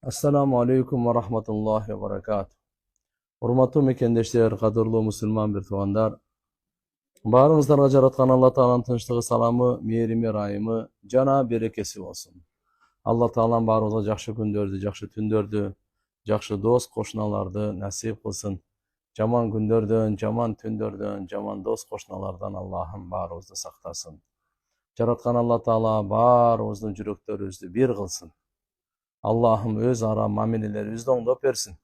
Assalamu alaikum wa rahmatullahi wa barakatuh. Урматтуу мекендештер, кадырлуу мусулман бир туугандар. Баарыңыздарга жараткан Алла Тааланын тынчтыгы, саламы, мээрими, ырайымы жана берекеси болсун. Алла Таалам баарыбызга жакшы күндөрдү, жакшы түндөрдү, жакшы дос кошуналарды насип кылсын. Жаман күндөрдөн, жаман түндөрдөн, жаман дос кошуналардан Аллахым баарыбызды сактасын. Жараткан Алла Таала баарыбыздын жүрөктөрүбүздү бир кылсын. Аллахым өз ара мамилелерибизди оңдоп берсин.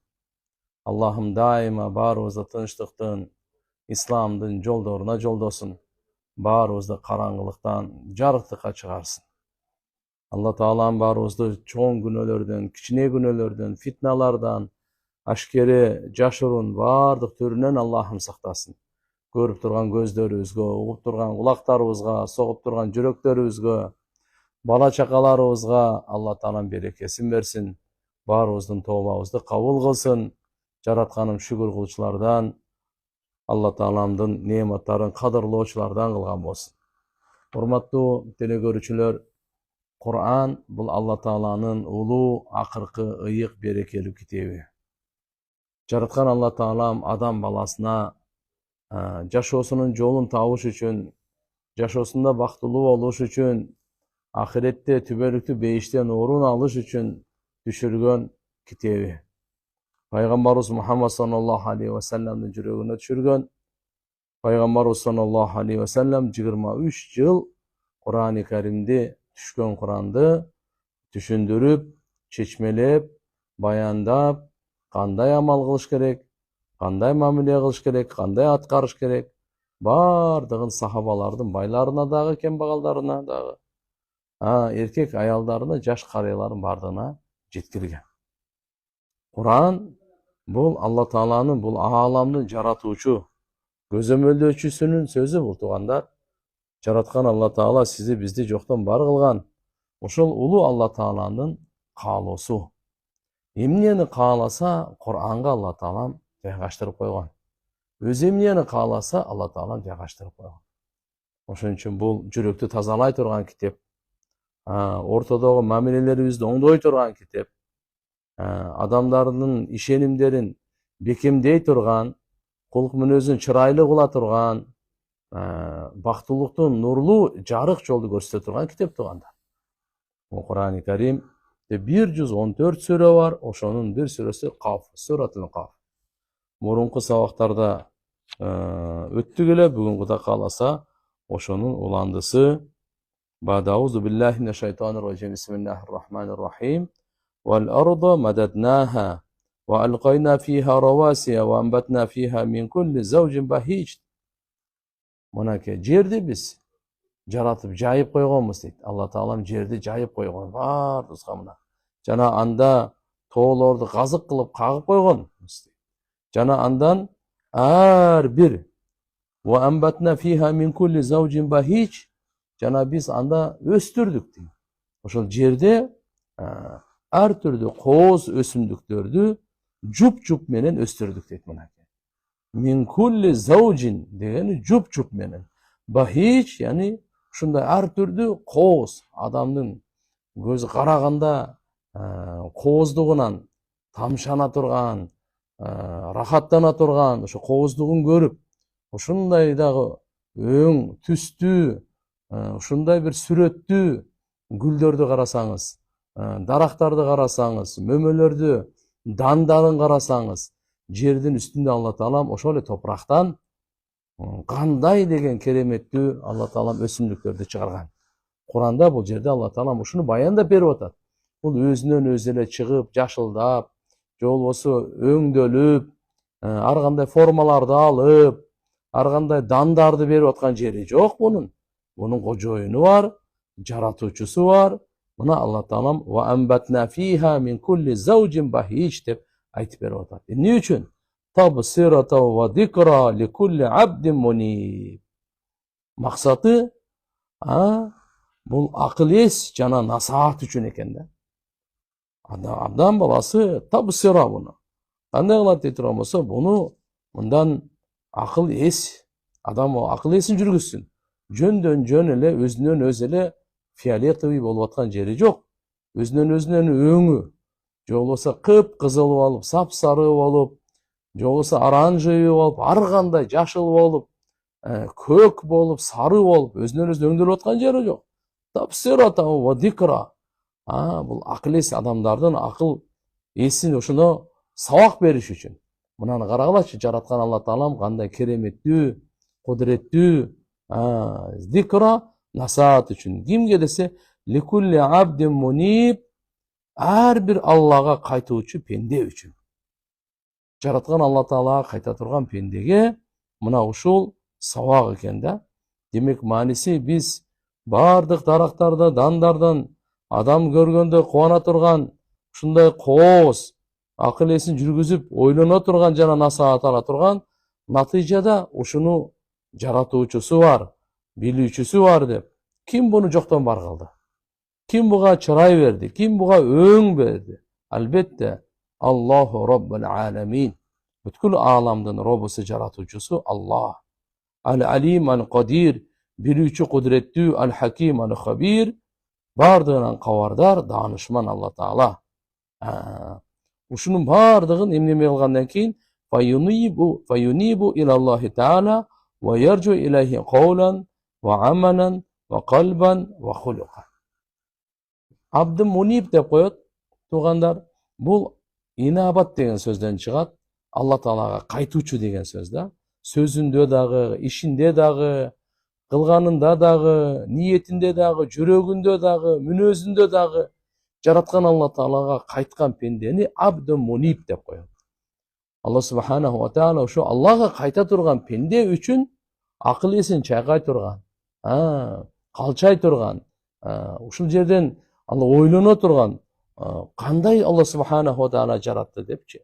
Аллахым дайыма баарыбызды тынчтыктын, исламдын жолдоруна жолдосун. Баарыбызды караңгылыктан жарыктыкка чыгарсын. Алла Таалам баарыбызды чоң күнөөлөрдөн, кичине күнөөлөрдөн, фитналардан, ашкере, жашыруун баардык түрүнөн Аллахым сактасын. Көрүп турган көздөрүбүзгө, угуп турган кулактарыбызга, согуп турган жүрөктөрүбүзгө, бала чакаларыбызга Алла Таалам берекесин берсин. Баарыбыздын тообабызды кабыл кылсын. Жаратканым шүгүр кылчулардан, Алла Тааламдын неаматтарын кадырлоочулардан кылган болсун. Урматтуу телекөрүүчүлөр, Кур'ан бул Алла Тааланын улуу, акыркы, ыйык, берекелүү китеби. Жараткан Алла Таалам адам баласына жашоосунун жолун табыш үчүн, жашоосунда бактылуу болуш үчүн, ахиретте түбөлүктүү бейиштен орун алыш үчүн түшүргөн китеби. Пайгамбарыбыз Мухаммад саллаллаху алейхи ва салламдын жүрөгүнө түшүргөн. Пайгамбарыбыз саллаллаху алейхи ва саллам 23 жыл Кур'ани Каримди, түшкөн Куранды түшүндүрүп, чечмелеп, баяндап, кандай амал кылыш керек, кандай мамиле кылыш керек, кандай аткарыш керек, бардыгын сахабалардын байларына дагы, кембагалдарына дагы, эркек аялдарына, жаш карыялардын бардыгына жеткирген. Кур'ан бул Алла Тааланын, бул ааламдын жаратуучу, көзөмөлдөөчүсүнүн сөзү бул туугандар. Жараткан Алла Таала сизди, бизди жоктон бар кылган. Ошол улуу Алла Тааланын каалоосу. Эмнени кааласа, Кур'анга Алла Таалам жайгаштырып койгон. Өз эмнени кааласа, Алла Таалам жайгаштырып койгон. Ошон үчүн бул жүрөктү тазалай турган китеп. Ортодогу мамилелерибизди оңдой турган китеп. Адамдардын ишенимдерин бекемдей турган, кулк мүнөзүн чырайлуу кыла турган, бактылыктын нурлуу жарык жолду көрсөтө турган китеп туугандар. Кур'ани Карим 114 сүрө бар, ошонун бир сүрөсү Каф, Суратул Каф. Мурунку сабактарда өттүк эле, бүгүн Кудай кааласа ошонун уландысы. Бадаузу биллахи минаш шайтанир раджим. Бисмиллахир рахманир рахим. والأرض مددناها وألقينا فيها رواسي وأنبتنا فيها من كل زوج بهيج. Мынакей жерди биз жаратып жайып койгонбуз дейт. Алла Таалам жерди жайып койгон бардыгыбызга мына. Жана анда тоолорду казык кылып кагып койгон. Жана андан ар бир وأنبتنا فيها من كل زوج بهيج. Жана биз анда өстүрдүк дейт. Ошол жерде ар түрдүү кооз өсүмдүктөрдү жуп-жуп менен өстүрдүк дейт мына. Min kulli zawjin дегени жуп-жуп менен. Bahij яни ушундай ар түрдүү кооз, адамдын көзү караганда кооздугунан тамшана турган, рахаттана турган, ошо кооздугун көрүп, ушундай дагы өң түстүү, ушундай бир сүрөттүү гүлдөрдү карасаңыз, дарактарды карасаңыз, мөмөлөрдү, дандарын карасаңыз, жердин үстүндө Алла Таалам ошол эле топурактан кандай деген кереметтүү Алла Таалам өсүмдүктөрдү чыгарган. Куранда бул жерде Алла Таалам ушуну баяндап берип атат. Бул өзүнөн өзү эле чыгып, жашылдап, же болбосо өңдөлүп, ар кандай формаларды алып, ар кандай дандарды берип аткан жери жок бунун. Бунун кожоюну бар, жаратуучусу бар. Мына Алла Таалам ва амбатна фиха мин кулли заужин бахич деп айтып берип атат. Эмне үчүн? Табсирата ва дикра ли кулли абдин муниб. Максаты бул акыл эс жана насаат үчүн экен да. Адам баласы табсира буну. Кандай кылат дей турган болсо, буну мындан акыл эс, адам акыл эсин жүргүзсүн. Жөндөн жөн эле, өзүнөн өзү эле фиолетовый болуп аткан жери жок. Өзүнөн өзүнүн өңү, же болбосо кып-кызыл болуп, сап-сары болуп, же болбосо оранжевый болуп, ар кандай жашыл болуп, көк болуп, сары болуп, өзүнөн өзү өңдөлүп аткан жери жок. Табсиратан ва дикра. Бул акыл эс адамдардын акыл эсин ошоно сабак бериш үчүн. Мынаны карагылачы, жараткан Алла Таалам кандай кереметтүү, кудуреттүү. Дикра насаат үчүн. Кимге десе, ликулли абдин муниб, ар бир Аллага кайтуучу пенде үчүн. Жараткан Алла Таалага кайта турган пендеге мына ушул сабак экен да. Демек мааниси биз бардык дарактарда, дандардан адам көргөндө кубана турган, ушундай кооз акыл эсин жүргүзүп, ойлоно турган жана насаат ала турган, натыйжада ушуну жаратуучусу бар, билүүчүсү бар деп, ким буну жоктон бар кылды? Ким буга чырай берди? Ким буга өң берди? Албетте Аллаху Роббул Аламин. Бүткүл ааламдын робусу, жаратуучусу Аллах. Ал-Алим ал-Кадир, билүүчү, кудуреттүү, ал-Хаким ал-Хабир, бардыгынан кабардар, даанышман Алла Таала. Ушунун бардыгын эмнеме кылгандан кийин фаюнибу илаллахи таала ва яржу илайхи каулан ва амалан ва калбан ва хулука. Абдын муниб деп коет туугандар. Бул инабат деген сөздөн чыгат. Алла Таалага кайтуучу деген сөз да. Сөзүндө дагы, ишинде дагы, кылганында дагы, ниетинде дагы, жүрөгүндө дагы, мүнөзүндө дагы жараткан Алла Таалага кайткан пендени абдун муниб деп коет. Алла Субханаху ва Таала ошо Аллага кайта турган пенде үчүн акыл эсин чайкай турган, калчай турган, ушул жерден Алла ойлоно турган, кандай Алла Субханаху ва Таала жаратты депчи.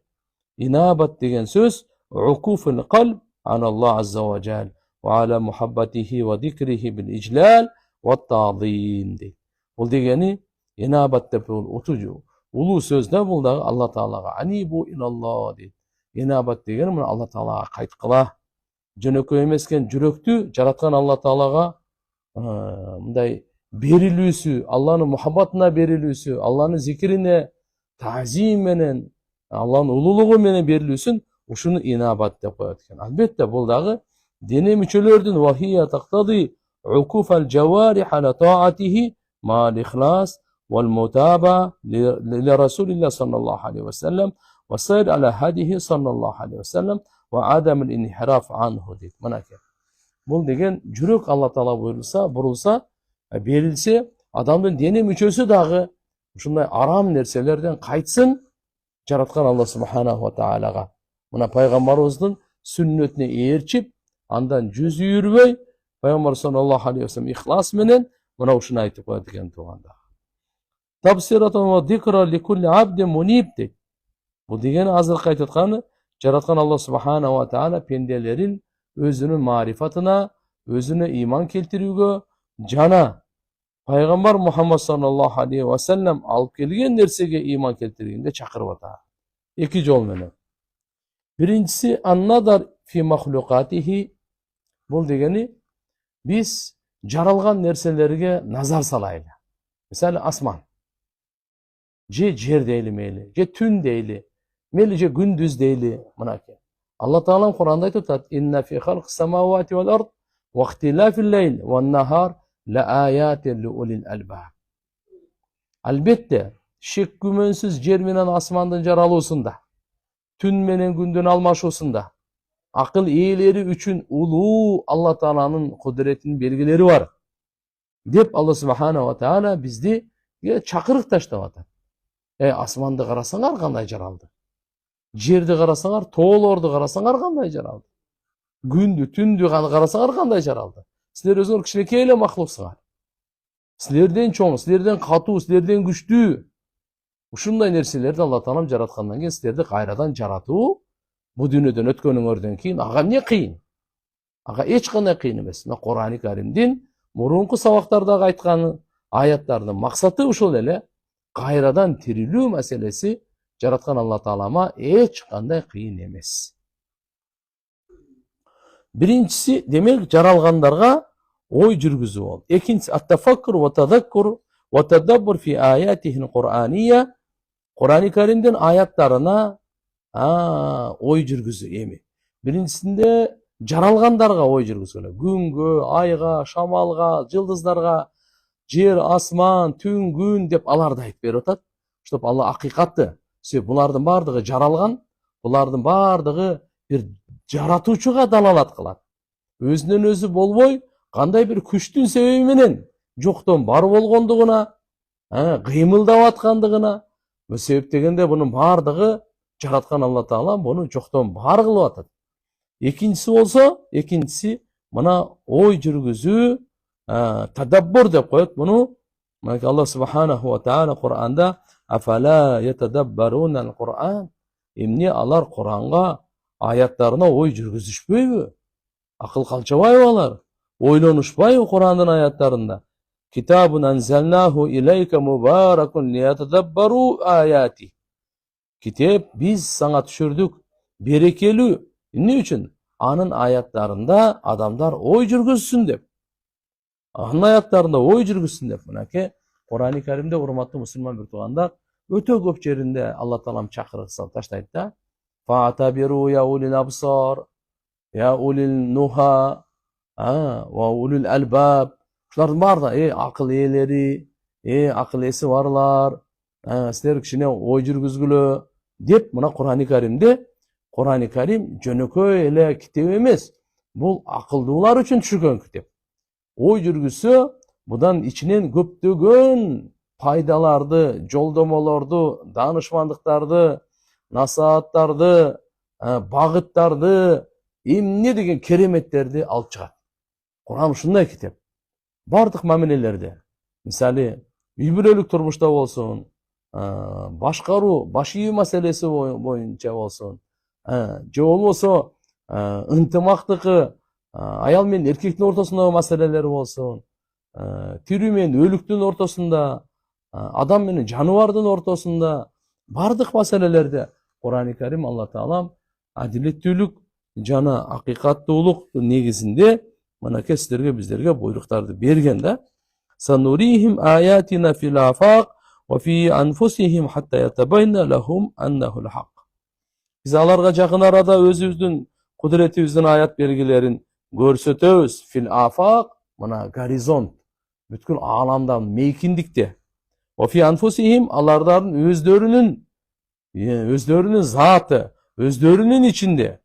Инабат деген сөз укуфул калб ан Аллах азза ва жал ва ала мухаббатихи ва зикрихи бил ижлал ва таъзим дейт. Бул дегени инабат деп утужу улуу сөз да, бул дагы Алла Таалага анибу илаллах дейт. Инабат деген мына Алла Таалага кайткыла. Жөнөкөй эмес экен, жүрөктү жараткан Алла Таалага мындай берилүүсү, Алланын мухаббатына берилүүсү, Алланын зикирине таъзим менен, Алланын улуулугу менен берилүүсүн ушуну инабат деп коет экен. Албетте бул дагы дене мүчөлөрдүн вахия тактади укуфал жаварих ала таатихи мал ихлас вал мутаба ли расулилlah саллаллаху алейхи ва саллям ва сайр ала хадихи саллаллаху алейхи ва саллям ва адам инхираф анху дейт. Мынакей. Бул деген жүрөк Алла Таала бурулса, берилсе, адамдын дене мүчөсү дагы ушундай арам нерселерден кайтсын, жараткан Алла Субханаху ва Таалага. Мына пайгамбарыбыздын сүннөтүнө ээрчип, андан жүз үйүрбөй, пайгамбар саллаллаху алейхи ва саллям ихлас менен мына ушуну айтып коет экен туугандар. Табсиратан ва дикра ли кулли абдин муниб дейт. Бул деген азыркы айтып атканы, жараткан Алла Субханаху ва Таала пенделерин өзүнүн марифатына, өзүнө иман келтирүүгө жана пайгамбар Мухаммад саллаллаху алейхи ва саллям алып келген нерсеге иман келтиргенге чакырып атат. Эки жол менен. Биринчиси аннадар фи махлукатихи. Бул дегени биз жаралган нерселерге назар салайлы. Мисалы асман. Же жер дейли мейли, же түн дейли, мейли же күндүз дейли, мынакей. Алла Таалам Кур'анда айтып атат: "Инна фи халқис самавати вал ард ва ихтилафил лейл ван нахар ла аятин ли улил албаб." Албетте, шек күмөнсүз жер менен асмандын жаралуусунда, түн менен күндүн алмашуусунда акыл ээлери үчүн улуу Алла Тааланын кудуретинин белгилери бар деп Алла Субханаху ва Таала бизди чакырык таштап атат. Асманды карасаңар кандай жаралды? Жерди карасаңар, тоолорду карасаңар кандай жаралды? Күндү, түндү карасаңар кандай жаралды? Силер өзүңөр кичинекей эле махлуксуңар. Силерден чоң, силерден катуу, силерден күчтүү. Ушундай нерселерди Алла Таалам жараткандан кийин силерди кайрадан жаратуу, бу дүйнөдөн өткөнүңөрдөн кийин ага эмне кыйын? Ага эч кандай кыйын эмес. Мына Кур'ан-ы Каримдин мурунку сабактардагы айтканы, аяттардын максаты ушул эле, кайрадан тирилүү маселеси жараткан Алла Таалама эч кандай кыйын эмес. Биринчиси, демек, жаралгандарга ой жүргүзүү болот. Экинчиси ат-тафаккур ва тадаккур ва тадаббур фи аятихил Кур'анiyya Kur'an-ı Kerim'den ayatlarına ой жүргүзүү эми. Биринчисинде жаралгандарга ой жүргүзгөн. Күнгө, айга, шамалга, жылдыздарга, жер, асман, түн, күн деп аларды айтып берип атат. Чтоб Алла акыйкатты. Себеби булардын бардыгы жаралган, булардын бардыгы бир жаратуучуга далалат кылат. Өзүнөн өзү болбой, кандай бир күчтүн себеби менен жоктон бар болгондугуна, кыймылдап аткандыгына, бул себептегенде бунун бардыгы жараткан Алла Таала буну жоктон бар кылып атат. Экинчиси мына ой жүргүзүү, тадаббур деп коет буну. Алла Субханаху ва Таала Кур'анда афала ятадаббаруна ал-Кур'ан, эмне алар Кур'анга аяттарына ой жүргүзүшпөйбү? Акыл калчабайбы алар? Ойлонушпайбы Кур'андын аяттарында? Китабун анзалнаху илейка мубаракун лиятадаббару аяти. Китеп биз саңа түшүрдүк, берекелүү. Эмне үчүн? Анын аяттарында адамдар ой жүргүзсүн деп. Анын аяттарында ой жүргүзсүн деп. Мынакей Кур'ан-ы Керимде урматтуу мусулман бир туугандар өтө көп жеринде Алла Таалам чакырык салып таштайт да. Фатабиру я улил абсар, я улил нуха, ва улил албаб. Шулардын баардыгы акыл ээлери, акыл эси барлар, силер кичине ой жүргүзгүлө деп мына Кур'ан-ы Керимде. Кур'ан-ы Керим жөнөкөй эле китеп эмес. Бул акылдуулар үчүн түшүргөн китеп. Ой жүргүзсө, будан ичинен көптөгөн пайдаларды, жолдомолорду, даанышмандыктарды, насааттарды, багыттарды, эмне деген кереметтерди алып чыгат. Кур'ан ушундай китеп. Бардык мамилелерде, мисалы, үй бүлөлүк турмушта болсун, башкаруу, баш ийүү маселеси боюнча болсун, же болбосо ынтымактыкы, аял менен эркектин ортосундагы маселелер болсун, тирүү менен өлүктүн ортосунда, адам менен жаныбардын ортосунда, бардык маселелерде Кур'ан-ы Керим Алла Таалам адилеттүүлүк жана акыйкаттуулук негизинде мынакей силерге биздерге буйруктарды берген да. Санурихим аятина фил афак ва фи анфусихим хатта ятабайна лахум аннахул хак. Биз аларга жакын арада өзүбүздүн кудуретибиздин аят белгилерин көрсөтөбүз. Фил афак мына горизонт, бүткүл ааламда мейкиндикте. Ва фи анфусихим алардын өздөрүнүн заты, өздөрүнүн ичинде.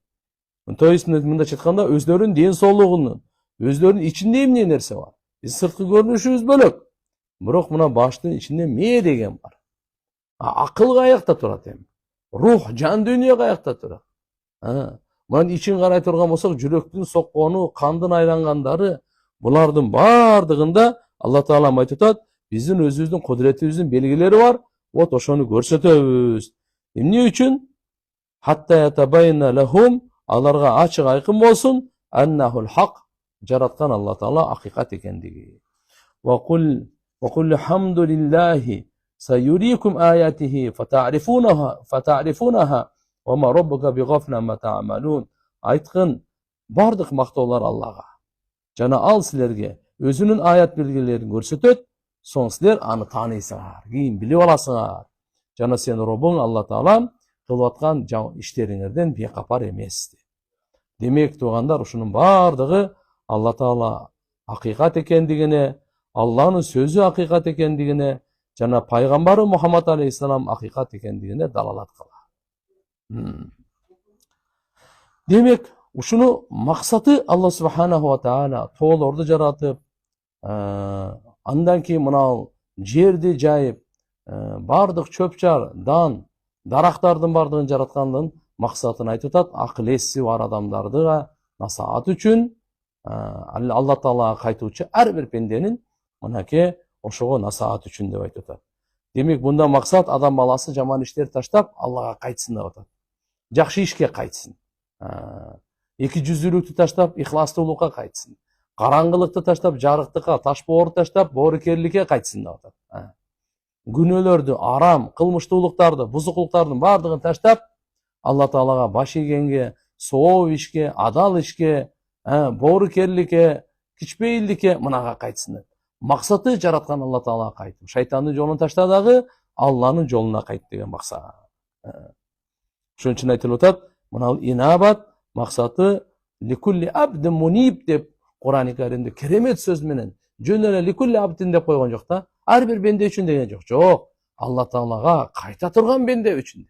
То есть мындайча айтканда өздөрүнүн ден соолугунун, өздөрүнүн ичинде эмне нерсе бар. Биз сырткы көрүнүшүбүз бөлөк. Бирок мына баштын ичинде мээ деген бар. Акыл каякта турат эми? Рух, жан дүйнө каякта турат? Мына ичин карай турган болсок, жүрөктүн соккону, кандын айлангандары, булардын бардыгында Алла Таала айтып атат, биздин өзүбүздүн кудуретибиздин белгилери бар. Вот ошону көрсөтөбүз. Эмне үчүн? Хатта ятабайна лахум, аларга ачык айкын болсун, аннахул хак, жараткан Алла Таала акыйкат экендиги. Ва кул хамдулиллахи сайюрикум аятихи фатарифунаха ва ма раббука бигафлин ма та'малун. Айткын, бардык мактоолор Аллага. Жана ал силерге өзүнүн аят белгилерин көрсөтөт, соң силер аны тааныйсыңар, кийин билип аласыңар. Жана сен Роббуң Алла Таала кылып аткан иштериңерден бейкапар эмес. Демек туугандар, ушунун бардыгы Алла Таала акыйкат экендигине, Алланын сөзү акыйкат экендигине, жана пайгамбары Мухаммад алейхиссалам акыйкат экендигине далалат кылат. Демек, ушуну максаты Алла Субханаху ва Таала тоолорду жаратып, андан кийин мына жерди жайып, бардык чөп-чар, дан, дарактардын бардыгын жараткандын максатын айтып атат. Акыл эси бар адамдарды насаат үчүн, Алла Таалага кайтуучу ар бир пенденин мынакей ошого насаат үчүн деп айтып атат. Демек, бунда максат адам баласы жаман иштерди таштап Аллага кайтсын деп атат. Жакшы ишке кайтсын. Эки жүздүүлүктү таштап ихластуулукка кайтсын. Караңгылыкты таштап жарыктыкка, ташбоорду таштап боорукерликке кайтсын деп атат. Күнөөлөрдү, арам, кылмыштуулуктарды, бузукулуктардын бардыгын таштап Алла Таалага баш ийгенге, сооп ишке, адал ишке, боорукерликке, кичпейилдикке мынага кайтсын деп. Максаты жараткан Алла Таалага кайтуу. Шайтандын жолун ташта дагы Алланын жолуна кайт деген максат. Ошон үчүн айтылып атат, мына инабат максаты ликулли абдин муниб деп Кур'ан-ы Каримде керемет сөз менен жөн эле ликулли абдин деп койгон жок да. Ар бир бенде үчүн деген жок. Жок. Алла Таалага кайта турган бенде үчүн.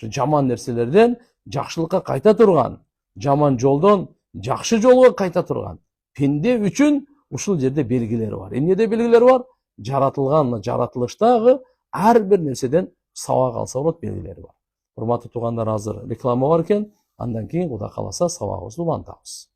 Жаман нерселерден жакшылыкка кайта турган, жаман жолдон жакшы жолго кайта турган пенде үчүн ушул жерде белгилери бар. Эмнеде белгилери бар? Жаратылган жаратылыштагы ар бир нерседен сабак алса болот белгилери бар. Урматтуу туугандар, азыр реклама бар экен. Андан кийин Кудай кааласа сабагыбызды улантабыз.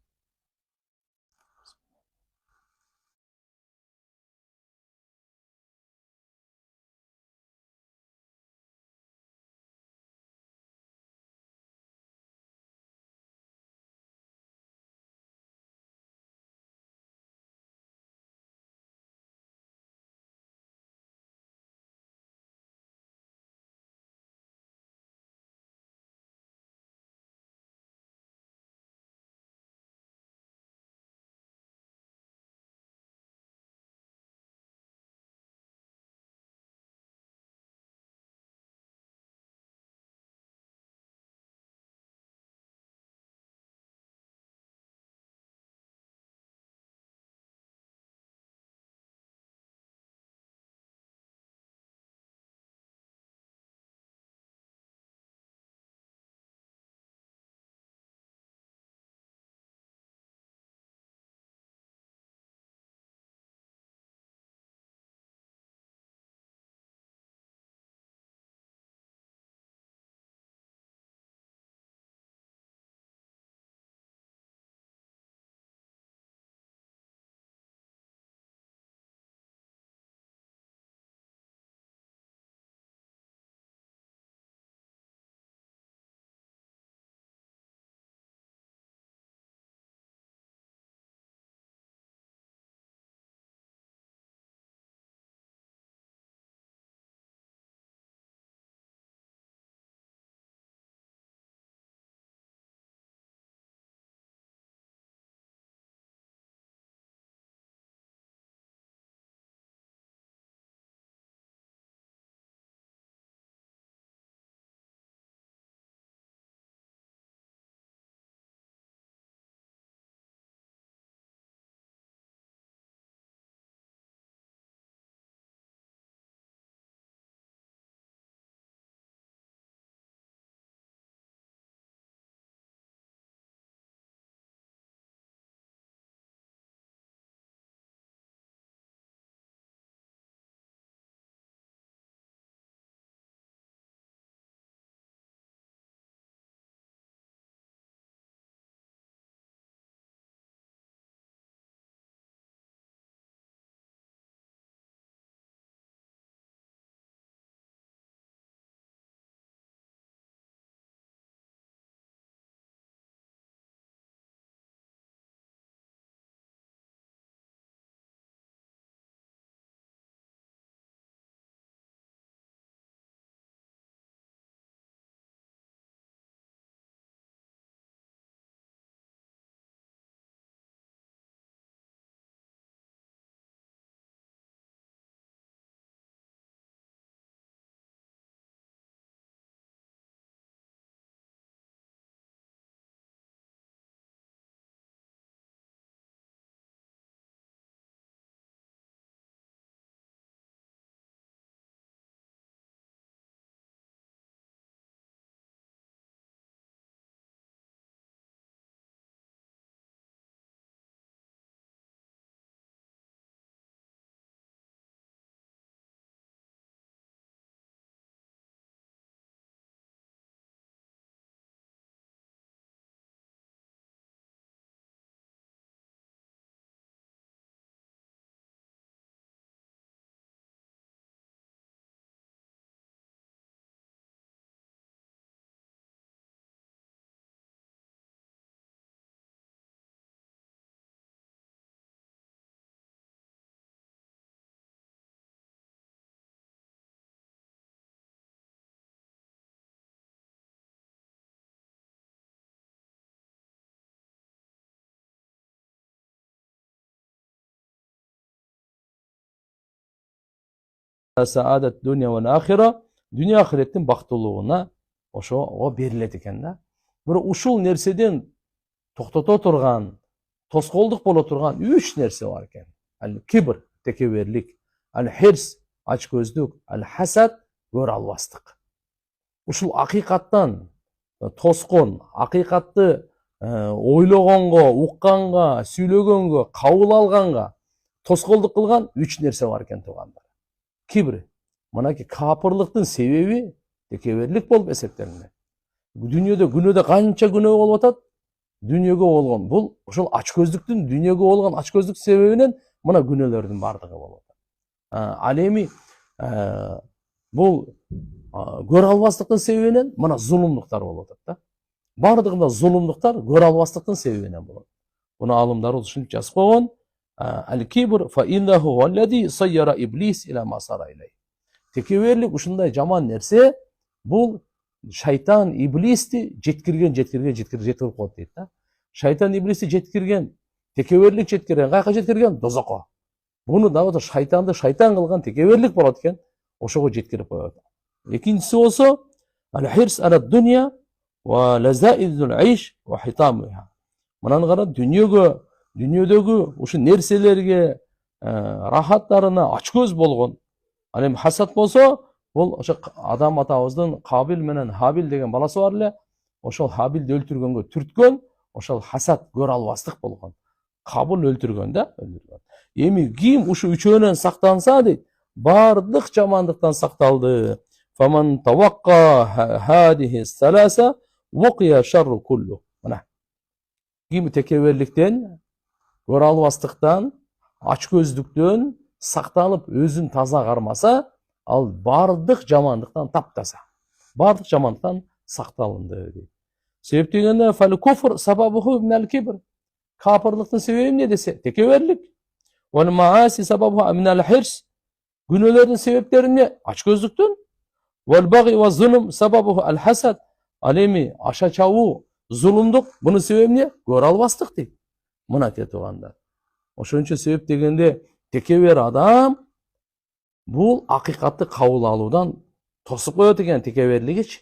Saadet dünya ve ahira, dünya ahiretin baktılığına o berilет eкен да. Бирок ушул нерседен токтото турган, тоскоолдук боло турган 3 нерсе бар экен. Ал кибр, текеберлик, ал хирс, ачкөздүк, ал хасад, көрө албастык. Ушул акыйкаттан тоскон, акыйкатты ойлогонго, укканга, сүйлөгөнгө, кабыл алганга тоскоолдук кылган 3 нерсе бар экен туугандар. Кибр, мынакей капырлыктын себеби текеберлик болуп эсептелинет. Дүйнөдө күнөөдө канча күнөө болуп атат? Дүйнөгө болгон бул ошол ачкөздүктүн, дүйнөгө болгон ачкөздүк себебинен мына күнөөлөрдүн бардыгы болуп атат. Ал эми бул көрө албастыктын себебинен мына зулумдуктар болуп атат да. Бардыгында зулумдуктар көрө албастыктын себебинен болот. Буну алымдар ушинтип жазып койгон. Ал-кибр фа иннаху валлади сайяра иблис ила масара илей. Текеберлик ушундай жаман нерсе, бул шайтан иблисти жеткирип коет дейт да. Шайтан иблисти жеткирген, текеберлик жеткирген, каяка жеткирген? Дозокко. Буну дагы шайтанды шайтан кылган текеберлик болот экен, ошого жеткирип коет. Экинчиси болсо ал-хирс ала-дунья ва лазаидул айш ва хитамуха. Мынаны кара, дүйнөдөгү ушу нерселерге, рахаттарына ачкөз болгон. Ал эми хасад болсо, бул ошо адам атабыздын Кабил менен Хабил деген баласы бар эле. Ошол Хабилди өлтүргөнгө түрткөн, ошол хасад көрө албастык болгон. Кабыл өлтүргөн да, өлтүргөн. Эми ким ушу үчөөнөн сактанса дейт, бардык жамандыктан сакталды. Фаман тавакка хадихи саласа вукия шарру куллу. Мына. Ким текеберликтен, көрө албастыктан, ачкөздүктөн сакталып өзүн таза кармаса, ал бардык жамандыктан таптаса. Бардык жамандыктан сакталынды дейт. Себеп дегенде фал куфр сабабуху минал кибр. Капырлыктын себеби эмне десе? Текеберлик. Вал мааси сабабуху минал хирс. Күнөөлөрдүн себептери эмне? Ачкөздүктөн. Вал баги ва зулм сабабуху ал хасад. Ал эми аша чабуу, зулумдук, бунун себеби эмне? Көрө албастык дейт. Мына туугандар. Ошон үчүн себеп дегенде текебер адам бул акыйкатты кабыл алуудан тосуп коет экен, текеберлигичи.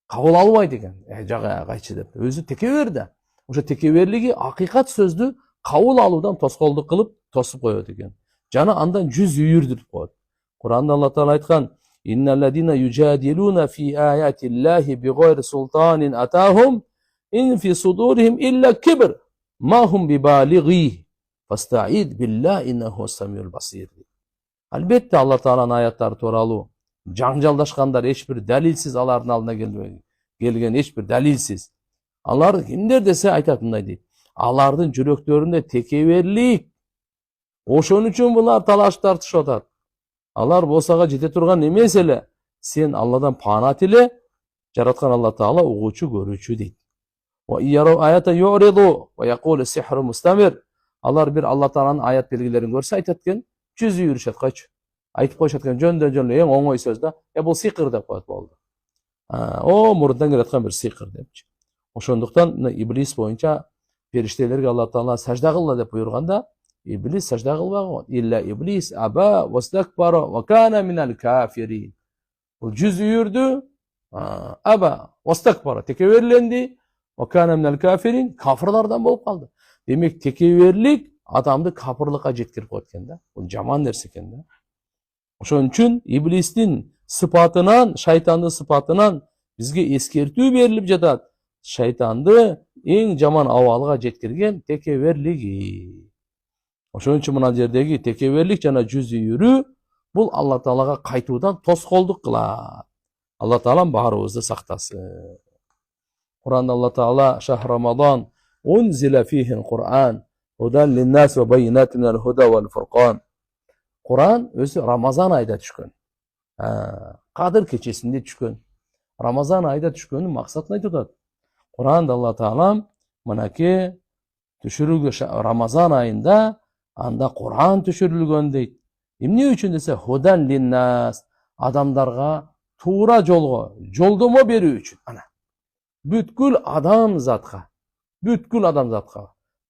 Кабыл албайт экен. Жага кайчы деп. Өзү текебер да. Ошо текеберлиги акыйкат сөздү кабыл алуудан тоскоолдук кылып тосуп коет экен. Жана андан жүз үйүрдүрүп коет. Куранда Алла Таала айткан: "Инналладина южадилуна фи аятиллахи бигайри султанин атахум ин фи судурихим илля кибр ма хум бибалигhi фастаид биллахи иннаху самиул басир." Албетте Алла Тааланын аяттары тууралуу жаңжалдашкандар эч бир далилсиз, алардын алдына келген эч бир далилсиз. Алар кимдер десе айтат мындай дейт: алардын жүрөктөрүндө текеберлик. Ошон үчүн булар талаш тартышып атат. Алар босага жете турган эмес эле. Сен Алладан пана тиле, жараткан Алла Таала угуучу, көрүүчү дейт. Ва ияро аята юриду ва якулу сихру мустамир. Алар бир Алла Тааланын аят белгилерин көрсө айтат экен, жүз үйүрүшөт койчу. Айтып коюшат экен жөндөн жөн эң оңой сөз да. Бул сикыр деп коет болду. Мурундан келаткан бир сикыр депчи. Ошондуктан иблис боюнча периштелерге Алла Таала сажда кылгыла деп буйрганда, иблис сажда кылбаган. Илля иблис аба вастакбара ва кана минал кафирин. Бул жүз үйүрдү, аба вастакбара, текеберленди, ва кана минал кафирин, кафырлардан болуп калды. Демек текеберлик адамды капырлыкка жеткирип коет экен да. Бул жаман нерсе экен да. Ошон үчүн иблистин сыпатынан, шайтандын сыпатынан бизге эскертүү берилип жатат. Шайтанды эң жаман абалга жеткирген текеберлиги. Ошон үчүн мына жердеги текеберлик жана жүз үйүрүү бул Алла Таалага кайтуудан тоскоолдук кылат. Алла Таала баарыбызды сактасын. Куранда Алла Таала шах Рамадан унзила фихи Кур'ан худан линнас ва байинатин минал худа вал фуркан. Кур'ан өзү Рамазан айда түшкөн. Кадыр кечесинде түшкөн. Рамазан айда түшкөнүн максатын айтып атат. Кур'анда Алла Таала мынакей түшүрүлгөн Рамазан айында анда Кур'ан түшүрүлгөн дейт. Эмне үчүн десе худан линнас, адамдарга туура жолго жолдомо берүү үчүн. Ана бүткүл адамзатка,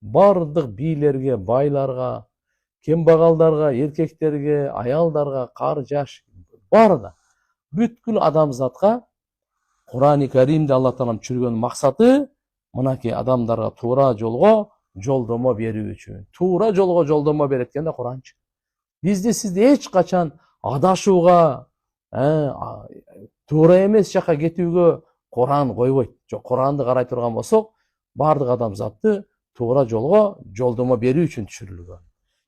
бардык бийлерге, байларга, кембагалдарга, эркектерге, аялдарга, кар жаш Баарында. Бүткүл адамзатка Кур'ан-ы Каримде Алла Таалам түшүргөн максаты мынакей адамдарга туура жолго жолдомо берүү үчүн. Туура жолго жолдомо берет экен да Куранчы. Бизди сизди эч качан адашууга, туура эмес жакка кетүүгө Куран койбойт. Жок, Куранды карай турган болсок, бардык адамзатты туура жолго жолдомо берүү үчүн түшүрүлгөн.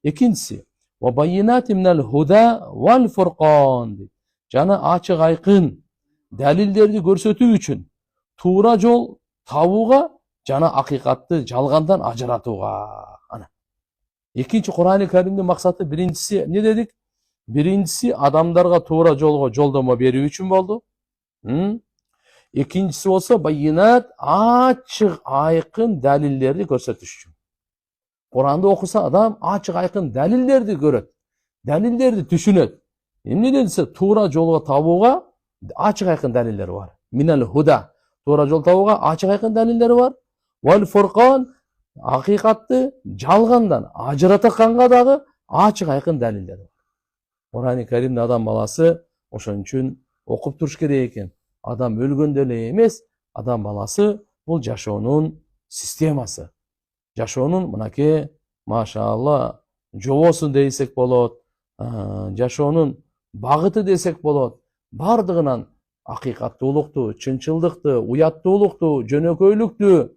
Экинчиси, ва байинати минал худа вал фуркан. Жана ачык айкын далилдерди көрсөтүү үчүн, туура жол табууга жана акыйкатты жалгандан ажыратууга. Ана. Экинчи Кур'ан-ы Каримдин максаты биринчиси эмне дедик? Биринчиси адамдарга туура жолго жолдомо берүү үчүн болду. Экинчиси болсо байинат ачык айкын далилдерди көрсөтүш үчүн. Куранды окуса адам ачык айкын далилдерди көрөт, далилдерди түшүнөт. Эмне десе туура жолго табууга ачык айкын далилдери бар. Минал худа, туура жол табууга ачык айкын далилдери бар. Вал фуркан, акыйкатты жалгандан ажыратканга дагы ачык айкын далилдери бар. Кур'ан-ы Каримде адам баласы ошон үчүн окуп туруш керек экен. Адам өлгөндө эле эмес, адам баласы бул жашоонун системасы. Жашоонун мынакей машаалла жобосу десек болот, жашоонун багыты десек болот. Бардыгынан акыйкаттуулукту, чынчылдыкты, уяттуулукту, жөнөкөйлүктү,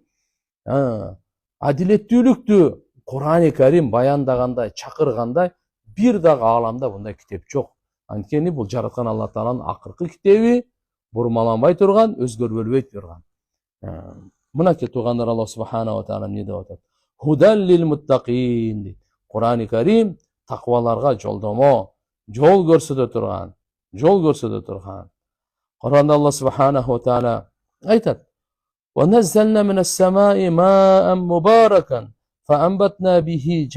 адилеттүүлүктү Кур'ан-ы Карим баяндагандай, чакыргандай бир дагы ааламда мындай китеп жок. Анткени бул жараткан Алла Тааланын акыркы китеби, бурмаланбай турган, өзгөрбөй турган. Мынакей туугандар, Алла субхана ва таала эмне деп атат? Худан лил муттакин. Кур'ан-ы Карим такваларга жолдомо, жол көрсөтө турган. Кур'анда Алла субхана ва таала айтат: "Ва наззална минас самаи маан мубаракан, фаанбатна бихи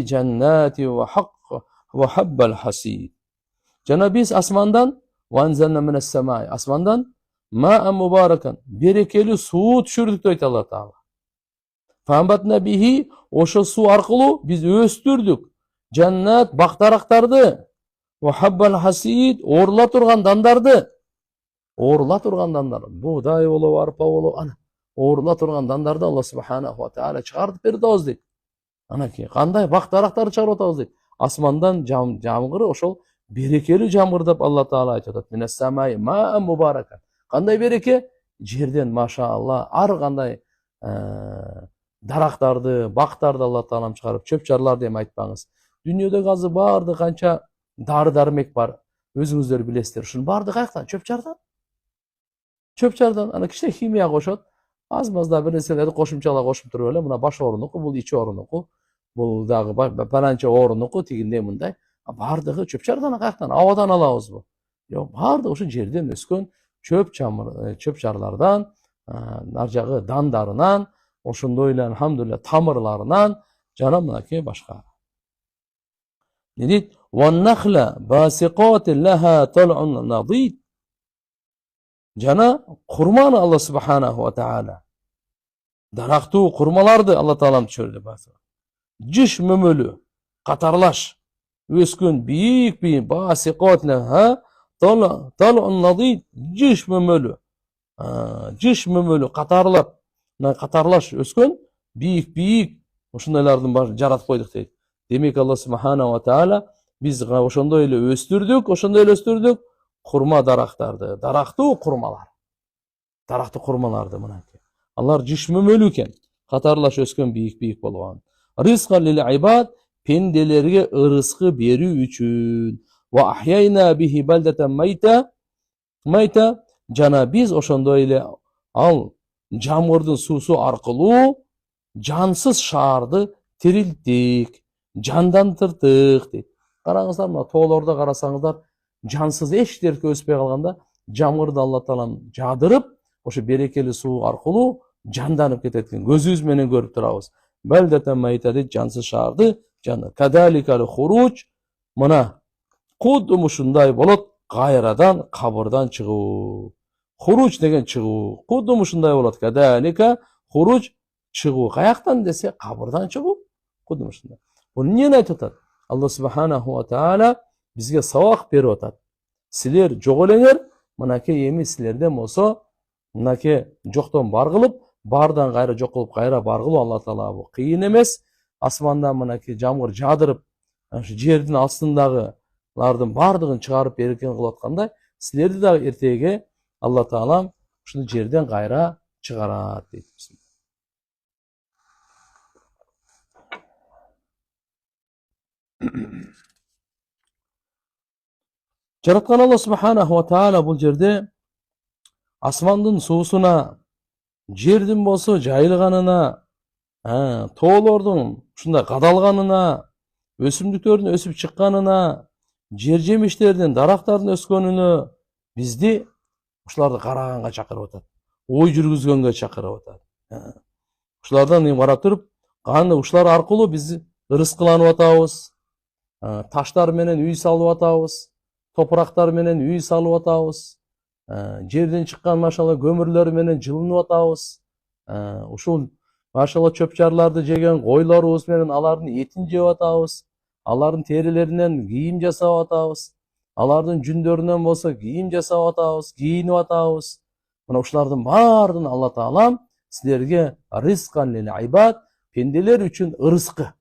джаннати ва хаббал хасид." Жана биз асмандан, ванзална минас самаи, асмандан маан мубаракан, берекелүү суу түшүрдүк дейт Алла Таала. Фаанбатна бихи, ошо суу аркылуу биз өстүрдүк жаннат, бактарактарды, ва хаббал хасид, оорула турган дандарды. Оорула турган дандар, бугдай болобу, арпа болобу, ана оорула турган дандарды Алла субхана ва таала чыгартып берип атабыз дейт. Анакей кандай бактарактарды чыгарып атабыз дейт. Асмандан жамгыр, ошол берекелүү жамгыр деп Алла Таала айтып атат. Минас самаи маан мубаракан. Кандай береке? Жерден машаалла ар кандай дарактарды, бактарды Алла Таалам чыгарып, чөп-чарларды эми айтпаңыз. Дүйнөдө азыр баарды канча дары-дармек бар. Өзүңүздөр билесиздер. Ушунун баарды каяктан? Чөп-чардан. Ана кичине химия кошот. Аз-мазда бир нерселерди кошумчалап кошуп туруп эле, мына баш оорунуку, бул ичи оорунуку, бул дагы паланча оорунуку, тигиндей мындай. Бардыгы чөп-чардан каяктан? Абадан алабызбы? Жок, бардыгы ушу жерден өскөн чөп-чарлардан, ар жагы дандарынан, ошондой эле алхамдулилля тамырларынан, жана мынакей башка. Не дейт? Ван-нахла басиқатин лаха тал'ун надид. Жана курманы Алла субханаху ва таала. Дарактуу курмаларды Алла Таалам түшүрдү баса. Жиш мөмөлү, катарлаш өскөн бийик басиқат лаха тал'ун надид. Жиш мөмөлү, катарлаш өскөн бийик ошондойлардын баарын жаратып койдук дейт. Демек Алла субхана ва таала биз ошондой эле өстүрдүк курма дарактарды, дарактуу курмаларды мынакей. Алар жиш мөмөлү экен, катарлаш өскөн бийик болгон. Ризкан лил ибад, пенделерге ырыскы берүү үчүн. Ва ахяйна бихи балдатан майта, жана биз ошондой эле ал жамгырдын суусу аркылуу жансыз шаарды тирилттик, жандандырдык дейт. Караңыздар, мына тоолордо карасаңыздар, жансыз эч нерсе өспөй калганда, жамгырды Алла Таалам жаадырып, ошо берекелүү суу аркылуу жанданып кетет экен. Көзүбүз менен көрүп турабыз. Балдатан майта дейт, жансыз шаарды кадаликал хуруж, мына кудум ушундай болот, кайрадан кабырдан чыгуу. Хуруж деген чыгуу. Кудум ушундай болот, кадалика хуруж чыгуу. Каяктан десе, кабырдан чыгуу. Кудум ушундай. Бул эмнени айтып атат? Alloh subhanahu va taala bizga savoq berib o'tadi. Sizlar jo'q elеңер, mınaki emi sizlardan bo'lsa, mınaki jo'qdan bar qilib, bardan qayra jo'q qilib qayra bar qilib Alloh taolo bu qiyin emas. Asmandan mınaki jamg'ir jadırib, shu yerning ostindagılardan bardığını chiqarib bergan qilayotganda, sizlarni da ertaga Alloh taolo shuni yerdan qayra chiqaradi deydi. Jaratgan Alloh subhanahu va taala bu yerda asmandan suvsuna, жердин болсо жайылганына, тоолордун ушундай кадалганына, өсүмдүктөрдүн өсүп чыкканына, жер жемиштердин, дарактардын өскөнүнө бизди ушуларды караганга чакырып атат. Ой жүргүзгөнгө чакырып атат. Ушулардан карап туруп, кандай ушулар аркылуу биз ырыскыланып атабыз. Таштар менен үй салып атабыз. Топурактар менен үй салып атабыз. Жерден чыккан машалла көмүрлөр менен жылынып атабыз. Ушул машалла чөпчарларды жеген койлорубуз менен алардын этин жеп атабыз. Алардын терилеринен кийим жасап атабыз. Алардын жүндөрүнөн болсо кийим жасап атабыз, кийинип атабыз. Мына ушулардын баардыгын Алла таалам силерге ризкан лил ибад, пенделер үчүн ырыскы.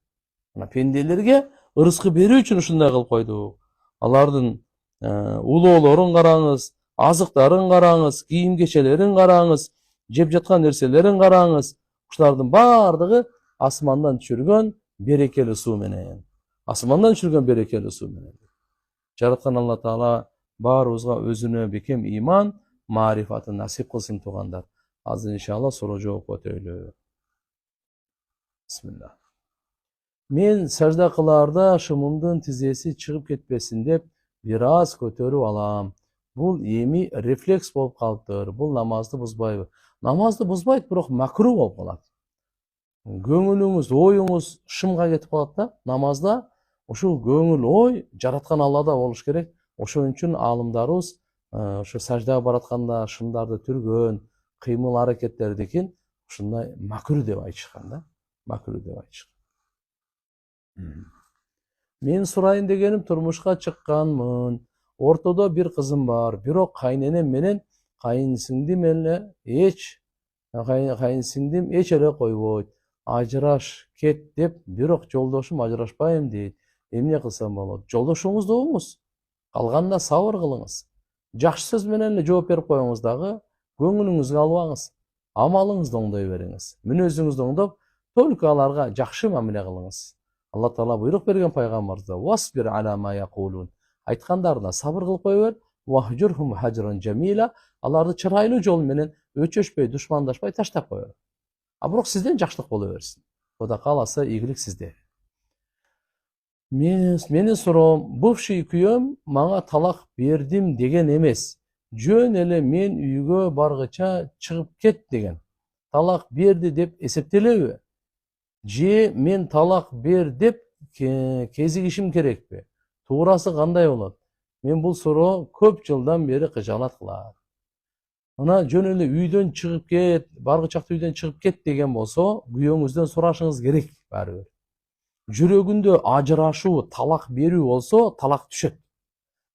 Мына пенделерге ырыскы берүү үчүн ушундай кылып койду. Алардын улоолорун караңыз, азыктарын караңыз, кийим кечелерин караңыз, жеп жаткан нерселерин караңыз. Ушулардын баардыгы асмандан түшүргөн берекелүү суу менен. Асмандан түшүргөн берекелүү суу менен. Жараткан Алла таала баарыбызга өзүнө бекем иман, марифатын насип кылсын тугандар. Азыр иншалла суроо жооп өтөйлү. Бисмилlah. Мен сажда кылаарда шымымдын тизеси чыгып кетпесин деп бир аз көтөрүп алам. Бул эми рефлекс болуп калыптыр. Бул намазды бузбайбы? Намазды бузбайт, бирок макруh болуп калат. Көңүлүңүз, оюңуз шымга кетип калат да. Намазда ушул көңүл ой жараткан Аллада болуш керек. Ошон үчүн аалымдарыбыз ошо саждага баратканда шымдарды түргөн кыймыл аракеттердикин ушундай макруh деп айтышкан да. Макруh деп айтышкан. Мен сурайын дегеним турмушка чыкканмын. Ортодо бир кызым бар, бирок кайненем менен кайынсиңдим эч эле койбойт. Ажыраш кет деп, бирок жолдошум ажырашпайм дейт. Эмне кылсам болот? Жолдошуңузду угуңуз. Калганда сабыр кылыңыз. Жакшы сөз менен эле жооп берип коюңуз дагы, көңүлүңүзгө албаңыз. Амалыңызды оңдой бериңиз. Мүнөзүңүздү оңдоп, только аларга жакшы мамиле кылыңыз. Алла таала буйрук берген пайгамбарыбызга «Васбир ала ма якулун». Айткандарына сабыр кылып кое бер. «Вахжурхум хаджран жамила». Аларды чырайлуу жол менен өчөшпөй, душмандашпай таштап кое бер. А бирок сизден жакшылык боло берсин. Кудай кааласа ийгилик сизде. Менин суроом, бывший күйөөм мага талак бердим деген эмес. Жөн эле мен үйгө баргыча чыгып кет деген. Талак берди деп эсептелеби? Же мен талак бер деп кезигишим керекпи? Туурасы кандай болот? Мен бул суроо көп жылдан бери кыжаалат кылат. Мына жөн эле үйдөн чыгып кет, баргычакта үйдөн чыгып кет деген болсо, күйөөңүздөн сурашыңыз керек барыбир. Жүрөгүндө ажырашуу, талак берүү болсо, талак түшөт.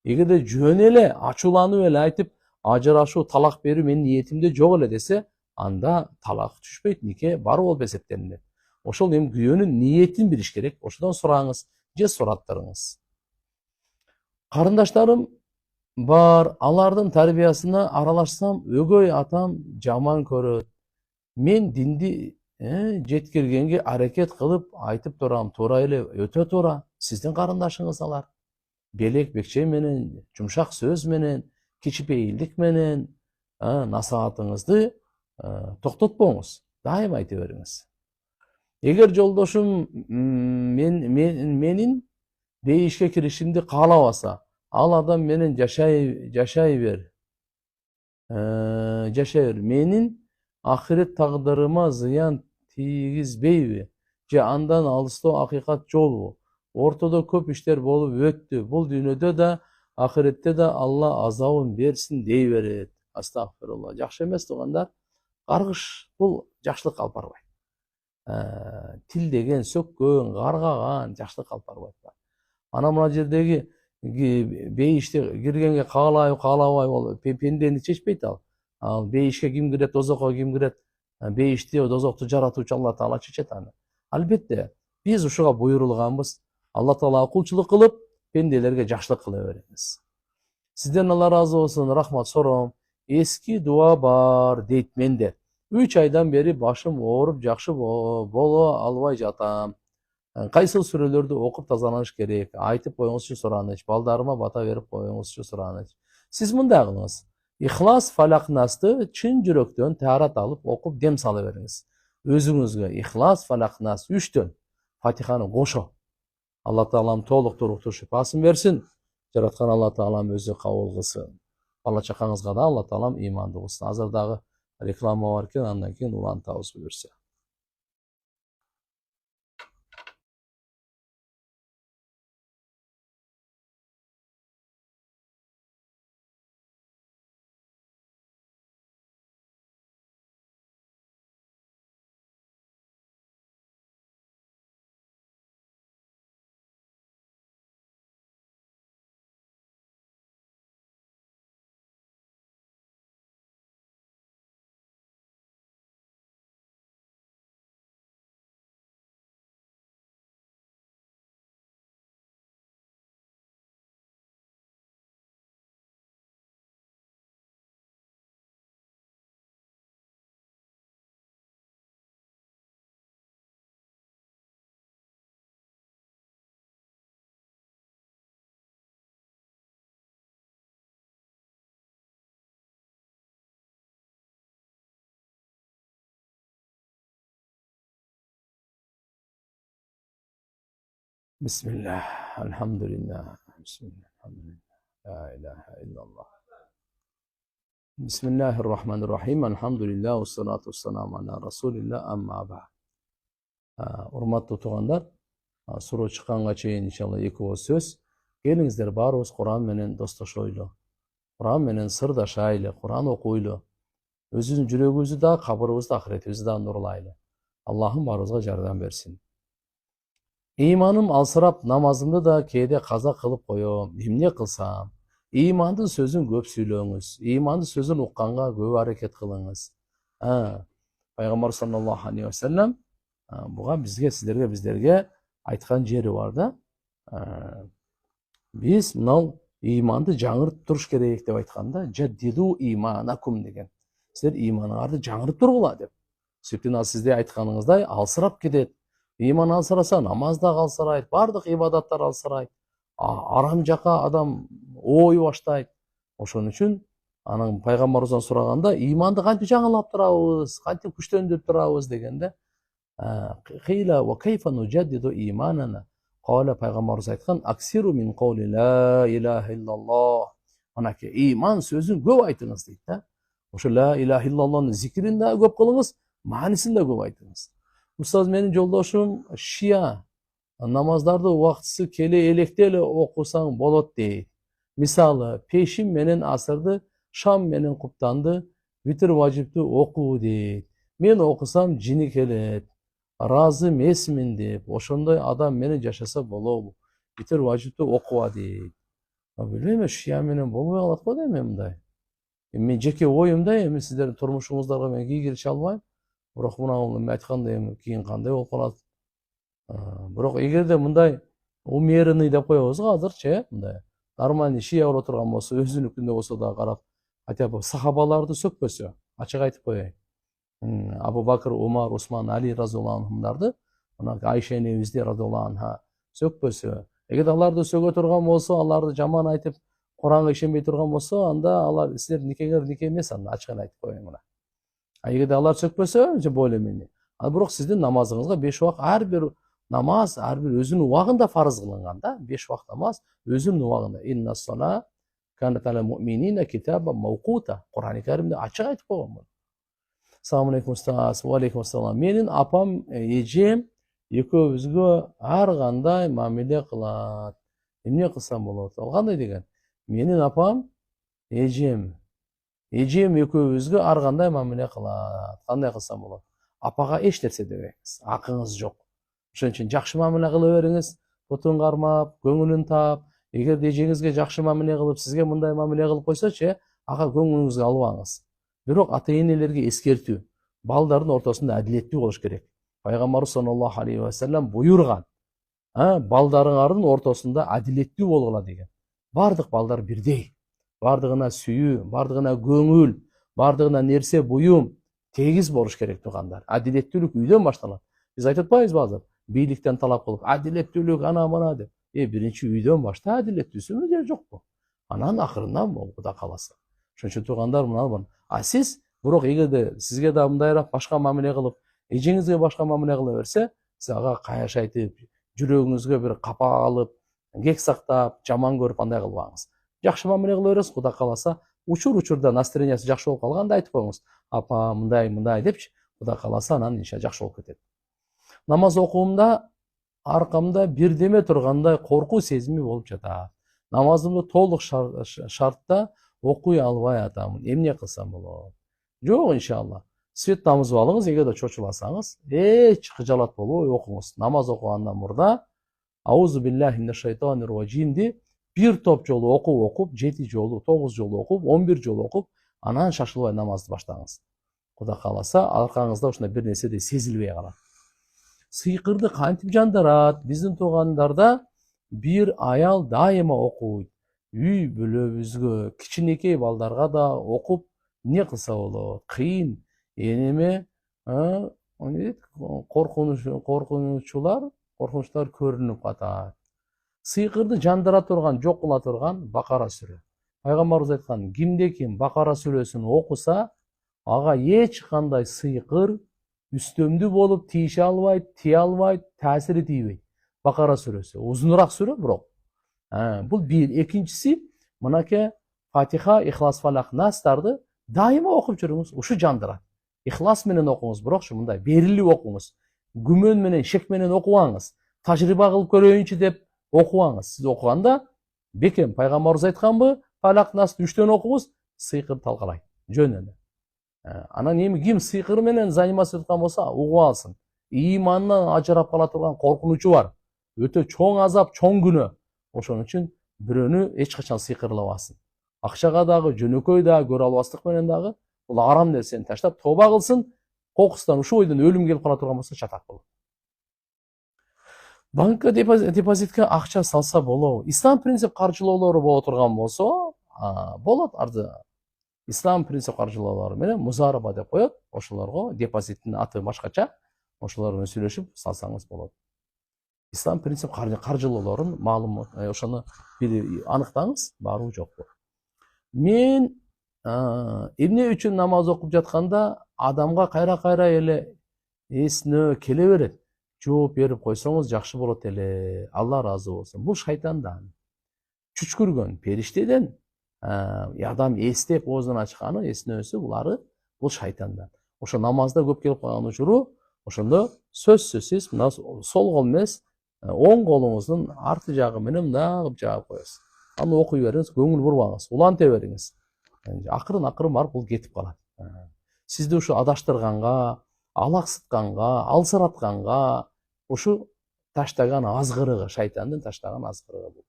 Эгерде жөн эле ачууланып эле айтып, ажырашуу, талак берүү менин ниетимде жок эле десе, анда талак түшпөйт, нике бар болуп эсептелинет. Ошол эми күйөөнүн ниетин билиш керек. Ошодон сураңыз же сураттырыңыз. Карындаштарым бар, алардын тарбиясына аралашсам, өгөй атам жаман көрөт. Мен динди жеткиргенге аракет кылып айтып турам, туура эле, өтө туура. Сиздин карындашыңыз алар. Белек бекче менен, жумшак сөз менен, кичипейилдик менен насаатыңызды токтотпоңуз. Дайым айта бериңиз. Эгер жолдошум менин дейишке киришимди каалабаса, ал адам менен жашай бер. Менин ахирет тагдырыма зыян тийгизбейби? Же андан алыстоо акыйкат жолбу? Ортодо көп иштер болуп өттү. Бул дүйнөдө да, ахиретте да Алла азабын берсин дей берет. Астагфирулла. Жакшы эмес тугандар. Каргыш бул жакшылык алып барбайт. Тил деген сөккөн, каргаган жакшылык алып барбайт. Ана мына жердеги бейиште киргенге каалайбы каалабайбы ол пендени чечпейт ал. Ал бейишке ким кирет, дозокко ким кирет, бейишти дозокту жаратуучу Алла Таала чечет аны. Албетте биз ушуга буйрулганбыз. Алла Таалага кулчулук кылып, пенделерге жакшылык кыла беребиз. Сизден Алла разы болсун, рахмат сором. Eski dua бар дейт менде. 3 айдан бери башым ооруп жакшы боло албай жатам. Кайсыл сүрөлөрдү окуп тазаланыш керек? Айтып коюңузчу сураныч. Балдарыма бата берип коюңузчу сураныч. Сиз мындай кылыңыз. Ихлас Фалак Насты чын жүрөктөн таарат алып окуп дем сала бериңиз. Өзүңүзгө Ихлас Фалак Нас 3төн Фатиханы кошо. Алла Таалам толук туруктуу шифасын берсин. Жараткан Алла Таалам өзү кабыл кылсын. Бала чакаңызга да Алла Таалам ыйманды кылсын. Азыр дагы реклама бар экен, андан кийин улантабыз буюрса. Bismillah, elhamdülillah, bismillah, elhamdülillah, la ilahe illallah. Bismillahirrahmanirrahim, elhamdülillah, ussalatu wassalamu ala rasulillah, amma ba'd. Урматтуу туугандар, суроо чыкканга чейин иншалла эки ооз сөз. Келиңиздер баарыбыз Куран менен достошойлу. Куран менен сырдашайлы, Куран окуйлу. Өзүбүздүн жүрөгүбүздү да, кабырыбызды, ахиретибизди да нурлайлы. Аллахым баарыбызга жардам берсин. Иманым алсырап, намазымды да кээде каза кылып коём. Эмне кылсам? Имандын сөзүн көп сүйлөңүз. Имандын сөзүн укканга көп аракет кылыңыз. Пайгамбар саллаллаху алейхи ва саллям буга сиздерге айткан жери бар да. Биз мынау иманды жаңыртып туруш керек деп айтканда, жаддиду иманакум деген. Сиздер иманыңарды жаңыртып тургула деп. Сөйтүп сизде айтканыңыздай алсырап кетет. Иман алсыраса, намаз да алсырайт, бардык ибадаттар алсырайт. Арам жака адам ой баштайт. Ошон үчүн анын пайгамбарыбыздан сураганда, иманды кантип жаңылап турабыз, кантип күчтөндүрүп турабыз дегенде, кыйла ва кайфа нужаддиду иманана. Кала пайгамбарыбыз айткан, аксиру мин каули ла илаха иллаллах. Анакей иман сөзүн көп айтыңыз дейт да. Ошо ла илаха иллаллахтын зикирин да көп кылыңыз, маанисин да көп айтыңыз. Устаз менин жолдошум шия намаздарды убактысы келе электе эле окусаң болот дейт. Мисалы, пешим менен асырды, шам менен куптанды, витр важипти окуу дейт. Мен окусам жини келет, разы эмесмин деп, ошондой адам менен жашаса болобу? Витр важипти окуба дейт. Билбейм, шия менен болбой калат го дейм мындай. Мен жеке оюмда эми сиздердин турмушуңуздарга мен кийгирише албайм. Бирок мына айткандай кийин кандай болуп калат. Бирок эгерде мындай умеренный деп коебуз го азырчы, мындай нормальный шия боло турган болсо, өзүнүкүндө болсо да карап, хотя бы сахабаларды сөкпөсө, ачык айтып коеюн. Абу Бакр, Умар, Усман, Али разияллаху анхумдарды, мына Айша энебизди разияллаху анха сөкпөсө, эгер аларды сөгө турган болсо, аларды жаман айтып, Куранга ишенбей турган болсо, анда алар силер никегер нике эмес, анда ачыгын айтып коеюн мына. Эгерде алар сөкпөсө, же боло эмне. Бирок сиздин намазыңызга 5 убак ар бир намаз, ар бир өзүнүн убагында фарыз кылынган да. 5 убак намаз өзүнүн убагында. Инна сала канат алал муъминина китаба мавкута. Кур'ан-ы Каримде ачык айтып койгон бул. Assalamu alaikum ustaz. Wa alaikum assalam. Менин апам, эжем экөөбүзгө ар кандай мамиле кылат. Эмне кылсам болот? Ал кандай деген? Менин апам, эжем экөөбүзгө ар кандай мамиле кылат. Кандай кылсам болот? Апага эч нерсе дебеңиз. Акыңыз жок. Ошон үчүн жакшы мамиле кыла бериңиз. бутун кармап, көңүлүн таап, эгерде эжеңизге жакшы мамиле кылып, сизге мындай мамиле кылып койсочу, ага көңүлүңүзгө албаңыз. Бирок ата-энелерге эскертүү, балдардын ортосунда адилеттүү болуш керек. Пайгамбарыбыз саллаллаху алейхи ва саллям буйруган, балдарыңардын ортосунда адилеттүү болгула деген. Бардык балдар бирдей. Бардыгына сүйүү, бардыгына көңүл, бардыгына нерсе буюм тегиз болуш керек туугандар. Адилеттүүлүк үйдөн башталат. Биз айтып атпайбызбы азыр? Бийликтен талап кылып, адилеттүүлүк ана мына деп. Биринчи үйдөн башта адилеттүүсүнү же жокпу? Анан акырындан Кудай кааласа. Ошон үчүн туугандар мына. Сиз бирок эгерде сизге да мындайраак башка мамиле кылып, эжеңизге башка мамиле кыла берсе, сиз ага каяш айтып, жүрөгүңүзгө бир капа алып, кек сактап, жаман көрүп андай кылбаңыз. Жакшы мамиле кыла бересиз, Кудай кааласа, учурда настроениясы жакшы болуп калганда айтып коюңуз. Апа, мындай депчи, Кудай кааласа, анан иншалла жакшы болуп кетет. Намаз окуумда аркамда бирдеме тургандай коркуу сезими болуп жатат. Намазымды толук шартта окуй албай атамын. Эмне кылсам болот? Жок, иншалла. Свет намазып алыңыз, эгерде чочуласаңыз, эч кыжалат болбой окуңуз. Намаз окугандан мурда Аузу биллахи минаш шайтанир раджимди бир топ жолу окуп, 7 жолу, 9 жолу окуп, 11 жолу окуп, анан шашылбай намазды баштаңыз. Кудай кааласа, аркаңызда ушундай бир нерсе де сезилбей калат. Сыйкырды кантип жандырат? Биздин туугандарда бир аял дайыма окуйт. Үй бүлөбүзгө, кичинекей балдарга да окуп, не кылса болот? Кыйын, энеме, коркунучтар көрүнүп катат. Сыйкырды жандыра турган, жок кыла турган Бакара сүрө. Пайгамбарыбыз айткан, кимде ким Бакара сүрөсүн окуса, ага эч кандай сыйкыр үстөмдүү болуп тийише албайт, тие албайт, таасири тийбейт. Бакара сүрөсү узунураак сүрө бирок. Бул бир. Экинчиси, мынакей Фатиха, Ихлас, Фалак, Настарды дайыма окуп жүрүңүз. Ушу жандырат. Ихлас менен окуңуз, бирок мындай берилип окуңуз. Күмөн менен, шек менен окубаңыз. Тажрыйба кылып көрөйүнчү деп окубаңыз. Сиз окуганда бекем пайгамбарыбыз айтканбы, Фалак, Насты 3төн окуңуз, сыйкыр талкалайт. Жөн эле. Анан эми ким сыйкыр менен заниматься эткан болсо, угуп алсын. Имандан ажырап кала турган коркунучу бар. Өтө чоң азап, чоң күнөө. Ошон үчүн бирөөнү эч качан сыйкырлабасын. Акчага дагы, жөнөкөй дагы, көрө албастык менен дагы бул арам нерсени таштап тооба кылсын. Кокустан ушу бойдон өлүм келип кала турган болсо чатак болот. Банкка депозитке акча салса болобу? Ислам принцип каржылоолору боло турган болсо, болот. Ислам принцип каржылоолору менен музараба деп коет. Ошолорго депозиттин аты башкача. Ошолор менен сүйлөшүп салсаңыз болот. Ислам принцип каржылоолорун маалымат, ошону аныктаңыз, барбы жокпу. Мен эмне үчүн намаз окуп жатканда адамга кайра эле эсинө келе берет. Жооп берип койсоңуз жакшы болот эле. Алла ыраазы болсун. Бул шайтандан. Чүчкүргөн периштеден адам эстеп оозун ачканы, эсинөсү бул шайтандан. Ошо намазда көп келип калган учуру, ошондо сөзсүз мына сол кол эмес, оң колуңуздун арты жагы менен мындай жаап коесуз. Аны окуй бериңиз, көңүл бурбаңыз, уланта бериңиз. Акырын барып бул кетип калат. Сизди ушу адаштырганга, алаксытканга, алсыратканга ушу таштаган азгырыгы, шайтандын таштаган азгырыгы бул.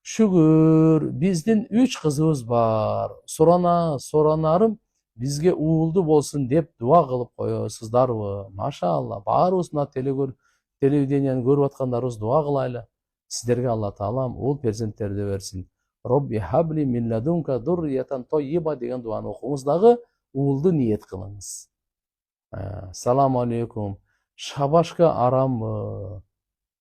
Шүгүр, биздин 3 кызыбыз бар. Соранарым бизге уулду болсун деп дуа кылып коесуздарбы? Машалла, баарыбыз мына телевидениени көрүп аткандарыбыз дуа кылайлы. Сиздерге Алла Таалам уул перзенттерди берсин. Робби хабли мин ладунка зурриятан тойиба деген дуаны окуңуз дагы уулду ниет кылыңыз. Салам алейкум. Шабашка арамбы?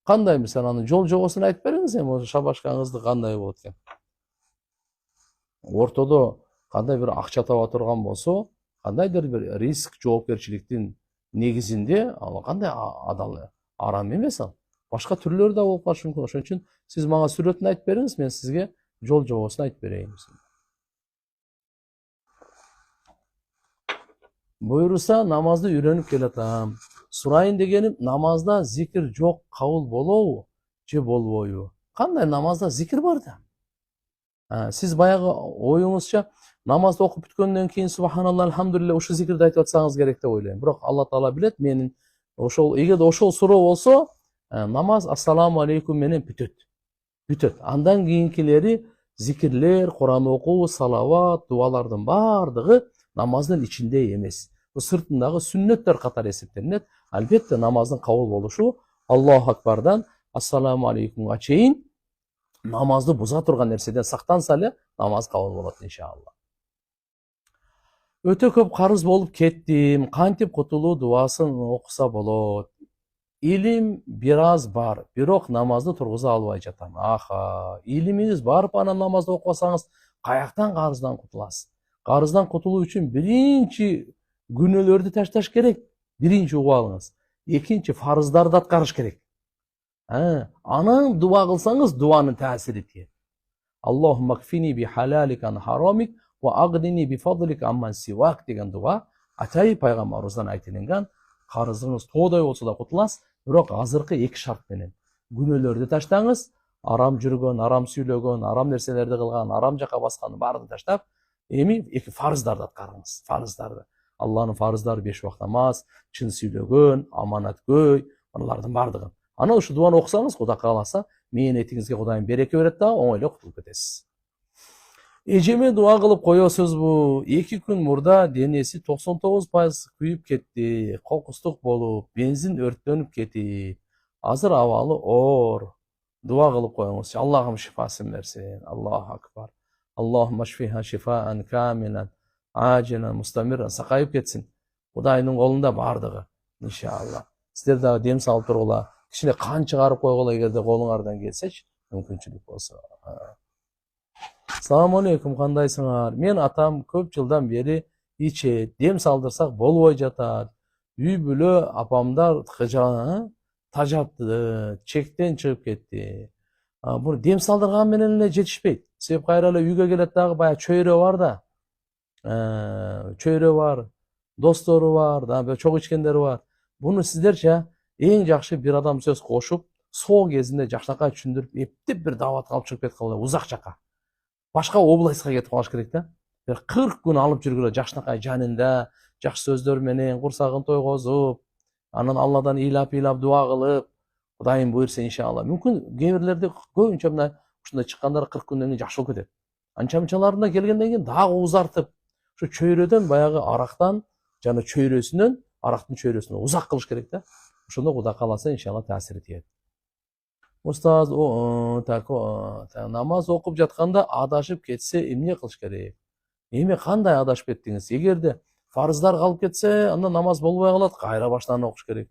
Кандай мисалы аны жол жобосун айтып бериңиз эми, шабашкаңызды кандай болот экен? Ортодо кандай бир акча таба турган болсо, кандайдыр бир риск, жоопкерчиликтин негизинде ал кандай адал арам эмес ал. Башка түрлөрү да болуп калышы мүмкүн. Ошон үчүн сиз мага сүрөтүн айтып бериңиз, мен сизге жол жобосун айтып берейин. Буйруса намазды үйрөнүп келатам. Сурайын дегеним, намазда зикир жок кабыл болобу же болбойбу? Кандай намазда зикир бар да? Сиз баягы оюңузча намазды окуп бүткөндөн кийин субханалла, алхамдулилля ушу зикирди айтып атсаңыз керек деп ойлойм. Бирок Алла Таала билет, менин ошол эгерде ошол суроо болсо, Namaz ассаламу алейкум менен бүтөт. Андан кийинкилери зикирлер, Куран окуу, салават, дуалардын бардыгы намаздын ичинде эмес. Бул сыртындагы сүннөттөр катары эсептелинет. Албетте намаздын кабыл болушу Аллаху акбардан ассаламу алейкумга чейин намазды буза турган нерседен сактанса эле намаз кабыл болот иншалла. Өтө көп карыз болуп кеттим. Кантип кутулуу дуасын окуса болот? Илим бираз бар, бирок намазды тургуза албай жатам. Аха, илимиңиз барып анан намазды окубасаңыз, каяктан карыздан кутуласыз? Карыздан кутулуу үчүн биринчи күнөөлөрдү ташташ керек. Биринчи угуп алыңыз. Экинчи фарыздарды аткарыш керек. Анан дуа кылсаңыз, дуанын таасири тиет. Аллахумма кфини би халалика ан харамик ва агдини би фадлика амман сивак деген дуа Атайып пайгамбарыбыздан айтылган. Карызыңыз тоодай болсо да кутуласыз, бирок азыркы эки шарт менен. Күнөөлөрдү таштаңыз, арам жүргөн, арам сүйлөгөн, арам нерселерди кылган, арам жака баскандын баарын таштап, эми эки фарыздарды аткарыңыз. Фарыздарды. Алланын фарыздары 5 убакыт намаз, чын сүйлөгөн, аманаткөй, мыналардын бардыгын. Анан ушу дуаны окусаңыз, Кудай кааласа, мээнетиңизге Кудайым береке берет да, оңой эле кутулуп кетесиз. Эжеме дуа кылып коесузбу? 2 күн мурда денеси 99% күйүп кетти, кокустук болуп, бензин өрттөнүп кетип. Азыр абалы оор. Дуа кылып коюңузчу. Аллахым шифасын берсин. Аллаху акбар. Аллахумма шфиха шифаан камилан, ажилан, мустамиран, сакайып кетсин. Кудайдын колунда бардыгы. Иншалла. Сиздер дагы дем салып тургула. Кичине кан чыгарып койгула эгерде колуңардан келсечи, мүмкүнчүлүк болсо. Assalamu alaikum, кандайсыңар? Мен атам көп жылдан бери ичет, дем салдырсак болбой жатат. Үй бүлө апамдар тажапты, чектен чыгып кетти. Буну дем салдырган менен эле жетишпейт. Себеп кайра эле үйгө келет дагы баягы чөйрө бар да. Чөйрө бар, достору бар, да чок ичкендери бар. Буну сиздерчи эң жакшы бир адам сөз кошуп, соо кезинде жакшынакай түшүндүрүп, эптеп бир дааватка алып чыгып кеткиле, узак жака. Башка областка кетип калыш керек да. 40 күн алып жүргүлө жакшынакай жанында, жакшы сөздөр менен курсагын тойгозуп, анан Алладан ыйлап дуа кылып, Кудайым буйрса иншалла. Мүмкүн кээ бирлерде көбүнчө мына ушундай чыккандар 40 күндөн кийин жакшы болуп кетет. Анча-мынчаларында келгенден кийин дагы узартып, ушу чөйрөдөн баягы арактан жана чөйрөсүнөн, арактын чөйрөсүнөн узак кылыш керек да. Ошондо Кудай кааласа иншалла таасири тиет. Устаз, намаз окуп жатканда адашып кетсе эмне кылыш керек? Эми кандай адашып кеттиңиз? Эгерде фарыздар калып кетсе, анда намаз болбой калат, кайра баштан окуш керек.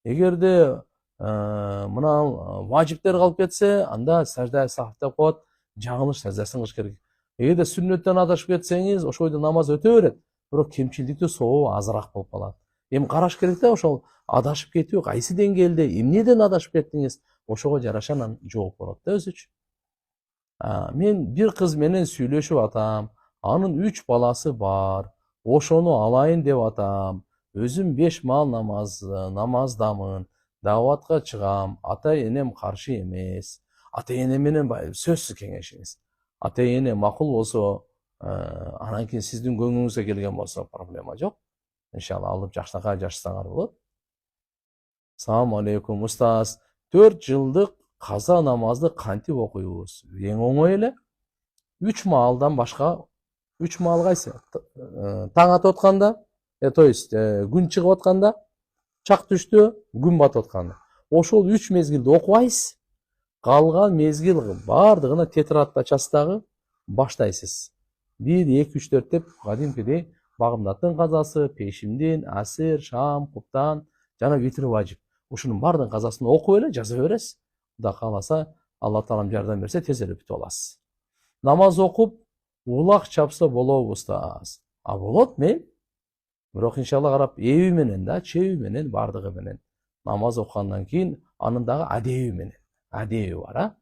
Эгерде мына важиптер калып кетсе, анда сажда сахв деп коет, жаңылыш саждасын кылыш керек. Эгерде сүннөттөн адашып кетсеңиз, ошол бойдо намаз өтө берет, бирок кемчилдиктүү сообу азыраак болуп калат. Эми караш керек да, ошол адашып кетүү кайсы деңгээлде, эмнеден адашып кеттиңиз? Ошого жараша анан жооп болот да өзүчү. Мен бир кыз менен сүйлөшүп атам. Анын 3 баласы бар. Ошону алайын деп атам. Өзүм 5 маал намаздамын. Дааватка чыгам. Ата-энем каршы эмес. Ата-эне менен сөзсүз кеңешиңиз. Ата-эне макул болсо, анан кийин сиздин көңүлүңүзгө келген болсо проблема жок. Иншалла алып жакшынакай жашасаңар болот. Assalamu alaikum, устаз. 4 жылдык каза намазды кантип окуйбуз? Эң оңой эле. 3 маалдан башка 3 маал кайсы? Таң атып атканда, то есть күн чыгып атканда, чак түштү, күн батып атканда. Ошол 3 мезгилди окубайсыз. Калган мезгил бардыгына тетрадта ачасыз, баштайсыз. 1, 2, 3, 4 деп кадимкидей багымдаттын казасы, пешимдин, асир, шам, куптан жана витри важип. Ушунун бардын казасын окуп эле жаза бересиз. Кудай кааласа, Алла таалам жардам берсе, тез эле бүтүп аласыз. Намаз окуп, улак чапса болобу устаз? Болот мен. Бирок иншалла карап, эби менен да, чеби менен, бардыгы менен. Намаз окугандан кийин анын дагы адеби менен. Адеби бар,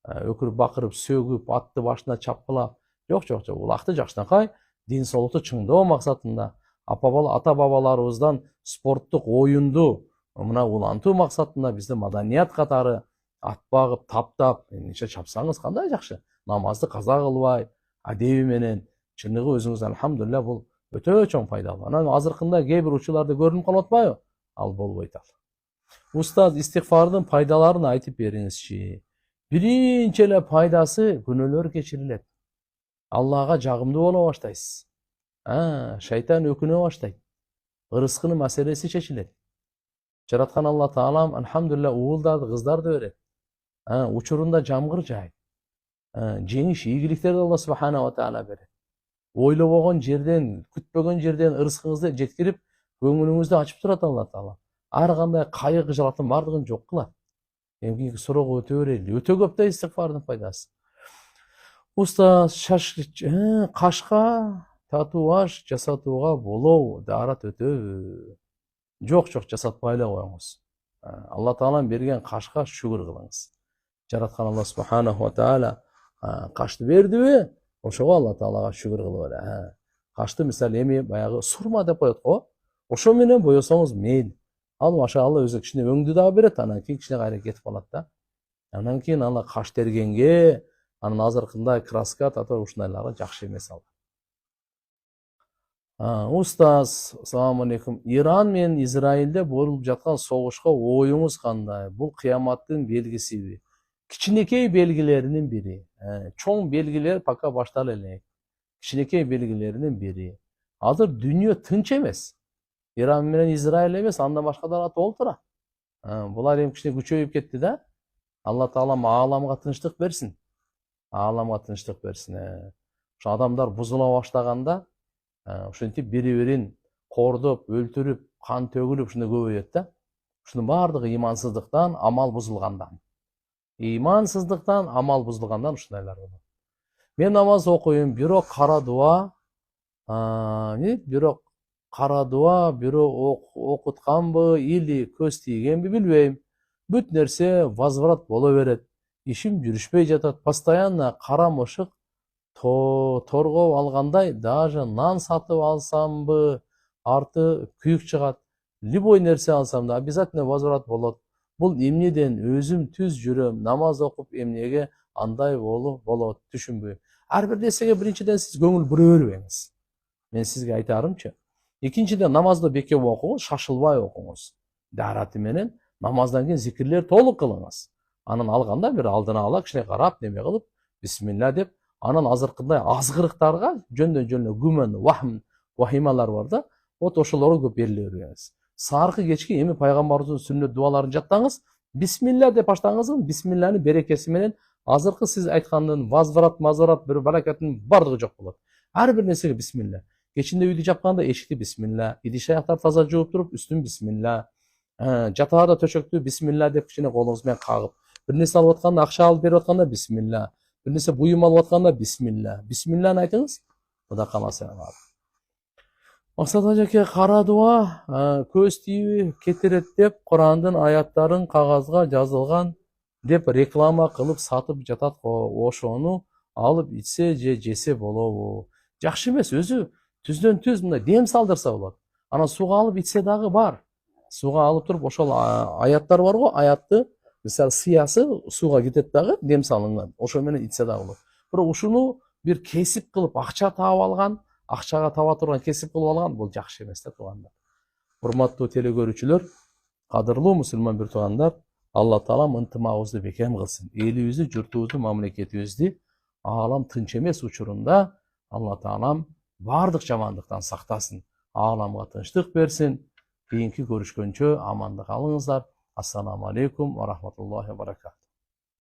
өкүрүп бакырып, сөгүп, атты башына чапкылап. Жок, улакты жакшынакай дин соолукту чыңдоо максатында, ата бабаларыбыздан спорттук оюнду мына улантуу максатында бизде маданият катары ат багып, таптап, нече чапсаңыз кандай жакшы. Намазды каза кылбай, адеби менен, чыныгы өзүңүз алхамдулилля бул өтө чоң пайдалуу. Анан азыркында кээ бир учурларда көрүнүп калып атпайбы? Ал болбойт ал. Ustoz, istig'forning foydalarini aytib beringizchi. Birinchi ele foydasi günahlar kechiriladi. Allohga jag'imli bo'la boshlaysiz. Shayton o'kina boshlaydi. Rizqini masalasi chechiladi. Yaratgan Alloh taolam alhamdulillah o'g'illarni, qizlarni beradi. Uchurunda jamg'ir joydi. Jenish, iyiliklerni Alloh subhanahu va taolo beradi. O'ylab olgan yerden, kutmagan yerden rizqingizni jetkirib, ko'nglingizni ochib turadi Alloh taolo. Har qanday qayg'u qilatin bardığın jo'q qiladi. Endi so'roq o'ta beraylik. O'ta ko'pda istig'forning foydasi. Ustoz, qashqa, tatuaj jasatuga bo'lov, darat o'ta. Jo'q jasat poylab qo'yamiz. Alloh taolam bergan qashqa shukr qilamiz. Yaratgan Alloh subhanahu va taolo qashni berdi-ku, o'shaga Alloh taologa shukr qilib. Qashni misol emi boyagi surma deb qo'yadi-ku. O'sha bilan bo'yasangiz mayli. Al maşallah o'zi kishini o'ngdi da beradi, ana keyin kishini qayerga ketib qoladi-da. Andan keyin ana qash terganga, ana hozir qanday kraska tatu o'shundaylari yaxshi emas al. Ustoz, assalomu alaykum. Iran men Izroilda bo'lib жатқан so'g'ishga o'yingiz qanday? Bu qiyomatning belgisi. Kichikey belgilarining biri. Cho'ng belgilar paka boshlanadi. Kichikey belgilarining biri. Hozir dunyo tinch emas. İran bilen İsrail emas, anda başka da to'ltira. Bular hem kishine kuchayib ketdi-da. Alloh taolam olamga tinchlik bersin. Olamga tinchlik bersin. Şu adamlar buzula boshlaganda, o'shintib biri-birin qo'rdib, o'ltirib, qon to'gilib shuni ko'payadi-da. Shuni bardigi iymonsizlikdan, amal buzilgandan. Iymonsizlikdan, amal buzilgandan shundaylar bo'ladi. Men namoz o'qiyim, biro qara duo, biro qara duo, biri o'qitganmi, ili ko'z tiyganmi bilmayman. Бүт нәрсе возврат bo'la beradi. Ishim yurishmay жатат. Постоянно qara mushiq to'rg'ov olganday, даже non sotib olsammi, arti kuyuk chiqadi. Liboy narsa olsamda обязательно возврат bo'ladi. Бұл emneden o'zim tuz yuram, namoz o'qib emnega anday bo'ladi tushunmayman. Har bir narsaga birinchidan siz ko'ngil buravermaysiz. Men sizga aytarimchi, ikkinchidan namozni bekab o'qingiz, shoshilmay o'qingiz. Darati menen namozdan keyin zikrlar to'liq qilamiz. Anan alganda bir oldina ala kishine qarab nima qilib bismillah deb, anan hozirqiday azg'iriqlarga jo'ndan-jo'ndan guman, vahimalar borda, o'shalarga ko'p berilaveramiz. Sarqi kechki emi payg'ambarimizning sunnat duolarini jattangiz, bismillah deb boshlang'iz, bismillahning berekasi bilan hozirqi siz aytgandan mazvarat bir barakatning bardigi jo'q bo'ladi. Har bir narsaga bismillah. Kechinde uyda yapganda eshikni bismillah, idish oyoqlar toza juvib turib, ustin bismillah. Jatag'ida to'shakni bismillah deb kichkina qo'lingiz bilan qag'ib, bir narsa olayotganda, aqsha olib berayotganda bismillah, bir narsa buyum olayotganda bismillah. Bismillahni aytingiz, xudo qalasa bo'ladi. Maqsad aka qara duo, ko'z tiyib ketiradi deb Qur'ondan oyatlarin qog'ozga yozilgan deb reklama qilib sotib жатат. O'shoni olib ichsa, jese bo'ladi. Yaxshi emas, o'zi tuzdan tuz bunday dem saldirsa bo'ladi. Ana suvga olib içse dağı var. Suga alıp turup oşol ayatlar var go, ayatты misal siyasi suga ketет dağı dem salıngan. Oşo menen içse dağı bolot. Бирок ушуну bir kesip кылып акча таап алган, акчага таба турган kesip кылып алган бул жакшы эмес да туугандар. Урматтуу телекөрүүчүлөр, кадырлуу мусулман бир туугандар, Алла таалам ынтымагыбызды бекем кылсын. Элибизди, журтубузду, мамлекетибизди алам тынч эмес учурунда Алла таалам бардык жамандыктан сактасын. Аламга тынчтык берсин. Keyinki görüşkөнчө амандык алыңыздар. Assalamu alaikum ve rahmetullahi ve berekatuhu.